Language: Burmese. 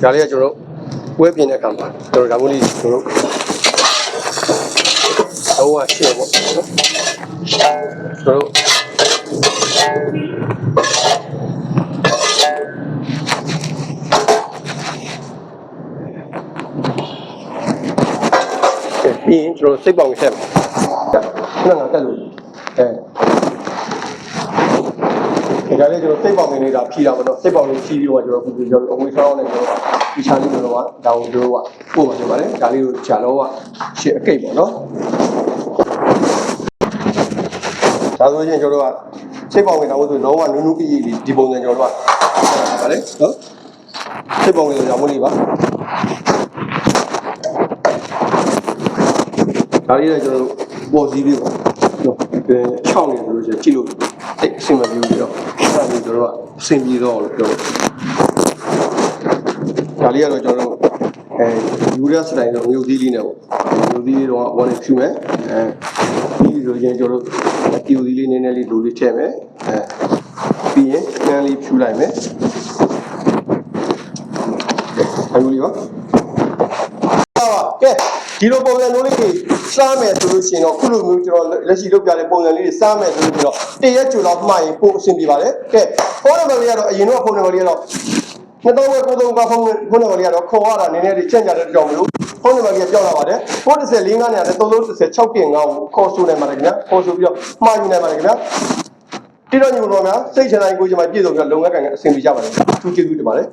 ဒါလေးကကျွန်တော်တို့ပွဲပြင်တဲ့အခါမှာကျွန်တော်ဒါမျိုးလေးကျွန်တော်တို့တော့ရှင်းပေါ့နော်ကျွန်တော်တို့ပြီးရင်ကျွန်တော်စိတ်ပေါင်ဆက်မယ်ခဏငါတက်လို့ဒါလေးကျွန်တော်စိတ်ပေါင်နေနေတာဖြီးတာမနော်စိတ်ပေါင်လေးဖြီးပြီးတော့ကျွန်တော်အဝေးဆောင်နေကျွန်တော်ဒီချာလေးကျွန်တော်ကဒါကိုတို့ကပို့မှာဖြစ်ပါတယ်ဒါလေးကိုချာတော့ရှစ်အကိတ်ပေါ့နော်ဒါဆိုရင်ကျွန်တော်တို့ကစိတ်ပေါင်နေတော့ဆိုလုံးဝနူးနူးပြည့်ပြည့်ဒီပုံစံကျွန်တော်တို့ကပါလေနော်စိတ်ပေါင်နေကြောင်မို့လေးပါဒါလေးကကျွန်တော်တို့ပေါ်စည်းပြီးပေါ့နော်6နေလို့ကြည့်လို့အဆင်မပြေဘူးပြီးတော့အဲ့ဒါမျိုးကျွန်တော်တို့ကအဆင်ပြေတော့လို့ပြောဒါလေးကတော့ကျွန်တော်တို့ယူရစတိုင်းတော့မျိုးသီးလေးနဲ့ပေါ့မျိုးသီးလေးတော့1နဲ့ဖြူမယ်ပြီးဆိုရင်ကျွန်တော်တို့တီယိုသီးလေးနည်းနည်းလေးဒိုလေးထည့်မယ်ပြီးရင်နန်းလေးဖြူလိုက်မယ်အမျိုးလေးပါကဲဒီလိုပုံစံမျိုးလေးတွေစားမယ်ဆိုလို့ရှိရင်တော့ခုလိုမျိုးကျွန်တော်လက်ရှိလုပ်ပြတဲ့ပုံစံလေးတွေစားမယ်ဆိုလို့ပြီးတော့တရက်ကျူတော့မှားရင်ပို့အဆင်ပြေပါတယ်ကဲဖုန်းနံပါတ်လေးကတော့အရင်တော့ဖုန်းနံပါတ်လေးကတော့2993ကဖုန်းနံပါတ်လေးကတော့ခေါ်ရတာနည်းနည်းလေးချင့်ကြတဲ့ကြောင်မလို့ဖုန်းနံပါတ်လေးပြောင်းလာပါတယ်9445နဲ့3336တင်5ကိုခေါ်ဆိုနိုင်ပါတယ်ခင်ဗျာခေါ်ဆိုပြီးတော့မှားယူနိုင်ပါတယ်ခင်ဗျာတိတော့ညို့တော့များစိတ်ချနိုင်ကိုကျွန်မပြည့်စုံပြီးတော့လုံငန်းကန်ကအဆင်ပြေကြပါတယ်သူကျေးဇူးတင်ပါတယ်